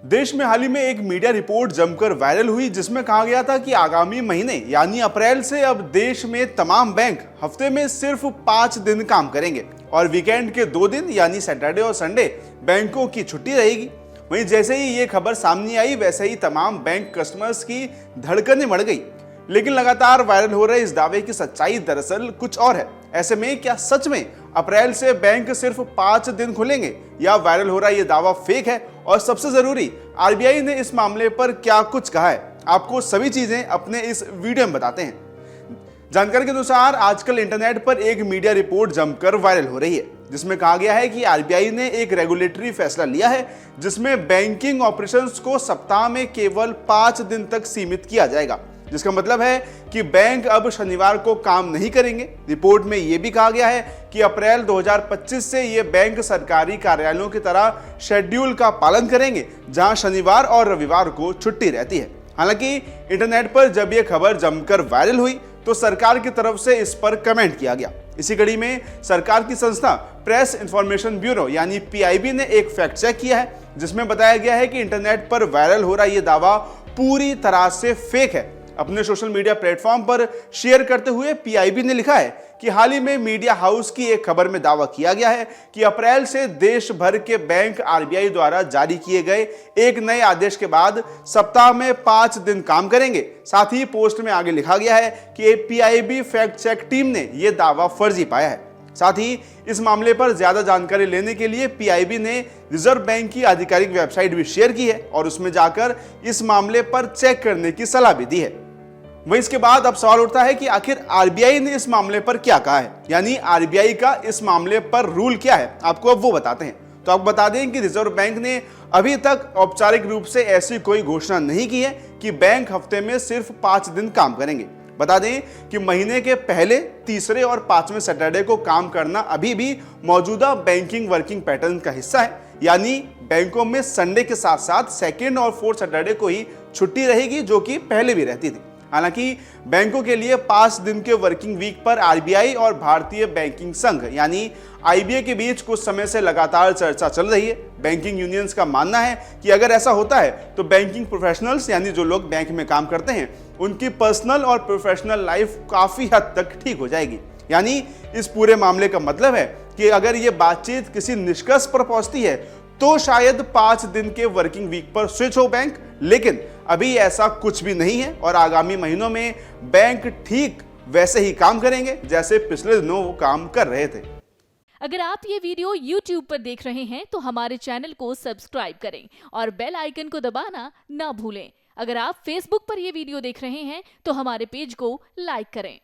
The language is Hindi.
देश में हाल ही में एक मीडिया रिपोर्ट जमकर वायरल हुई जिसमें कहा गया था कि आगामी महीने यानी अप्रैल से अब देश में तमाम बैंक हफ्ते में सिर्फ 5 दिन काम करेंगे और वीकेंड के 2 दिन यानी सैटरडे और संडे बैंकों की छुट्टी रहेगी। वहीं जैसे ही ये खबर सामने आई वैसे ही तमाम बैंक कस्टमर्स की धड़कनें बढ़ गई। लेकिन लगातार वायरल हो रहे इस दावे की सच्चाई दरअसल कुछ और है। ऐसे में क्या सच में अप्रैल से बैंक सिर्फ 5 दिन खुलेंगे या वायरल हो रहा ये दावा फेक है? और सबसे जरूरी, आरबीआई ने इस मामले पर क्या कुछ कहा है? आपको सभी चीजें अपने इस वीडियो में बताते हैं। जानकारी के अनुसार आजकल इंटरनेट पर एक मीडिया रिपोर्ट जमकर वायरल हो रही है जिसमें कहा गया है कि आरबीआई ने एक रेगुलेटरी फैसला लिया है जिसमें बैंकिंग ऑपरेशंस को सप्ताह में केवल 5 दिन तक सीमित किया जाएगा, जिसका मतलब है कि बैंक अब शनिवार को काम नहीं करेंगे। रिपोर्ट में यह भी कहा गया है कि अप्रैल 2025 से ये बैंक सरकारी कार्यालयों की तरह शेड्यूल का पालन करेंगे जहां शनिवार और रविवार को छुट्टी रहती है। हालांकि इंटरनेट पर जब यह खबर जमकर वायरल हुई तो सरकार की तरफ से इस पर कमेंट किया गया। इसी कड़ी में सरकार की संस्था प्रेस इंफॉर्मेशन ब्यूरो यानी पीआईबी ने एक फैक्ट चेक किया है जिसमें बताया गया है कि इंटरनेट पर वायरल हो रहा यह दावा पूरी तरह से फेक है। अपने सोशल मीडिया प्लेटफॉर्म पर शेयर करते हुए पीआईबी ने लिखा है कि हाल ही में मीडिया हाउस की एक खबर में दावा किया गया है कि अप्रैल से देश भर के बैंक आरबीआई द्वारा जारी किए गए एक नए आदेश के बाद सप्ताह में 5 दिन काम करेंगे। साथ ही पोस्ट में आगे लिखा गया है कि पीआईबी फैक्ट चेक टीम ने यह दावा फर्जी पाया है। साथ ही इस मामले पर ज्यादा जानकारी लेने के लिए पीआईबी ने रिजर्व बैंक की आधिकारिक वेबसाइट भी शेयर की है और उसमें जाकर इस मामले पर चेक करने की सलाह भी दी है। वहीं इसके बाद अब सवाल उठता है कि आखिर आरबीआई ने इस मामले पर क्या कहा है, यानी आरबीआई का इस मामले पर रूल क्या है। आपको अब वो बताते हैं। तो आपको बता दें कि रिजर्व बैंक ने अभी तक औपचारिक रूप से ऐसी कोई घोषणा नहीं की है कि बैंक हफ्ते में सिर्फ 5 दिन काम करेंगे। बता दें कि महीने के पहले, तीसरे और 5वें सैटरडे को काम करना अभी भी मौजूदा बैंकिंग वर्किंग पैटर्न का हिस्सा है, यानी बैंकों में संडे के साथ साथ सेकेंड और 4th सैटरडे को ही छुट्टी रहेगी जो कि पहले भी रहती थी। हालांकि बैंकों के लिए 5 दिन के वर्किंग वीक पर आरबीआई और भारतीय बैंकिंग संघ यानी आईबीए के बीच कुछ समय से लगातार चर्चा चल रही है। बैंकिंग यूनियंस का मानना है कि अगर ऐसा होता है तो बैंकिंग प्रोफेशनल्स यानी जो लोग बैंक में काम करते हैं उनकी पर्सनल और प्रोफेशनल लाइफ काफी हद तक ठीक हो जाएगी। यानी इस पूरे मामले का मतलब है कि अगर ये बातचीत किसी निष्कर्ष पर पहुंचती है तो शायद 5 दिन के वर्किंग वीक पर स्विच हो बैंक, लेकिन अभी ऐसा कुछ भी नहीं है और आगामी महीनों में बैंक ठीक वैसे ही काम करेंगे जैसे पिछले दिनों वो काम कर रहे थे। अगर आप ये वीडियो YouTube पर देख रहे हैं तो हमारे चैनल को सब्सक्राइब करें और बेल आइकन को दबाना ना भूलें। अगर आप Facebook पर ये वीडियो देख रहे हैं तो हमारे पेज को लाइक करें।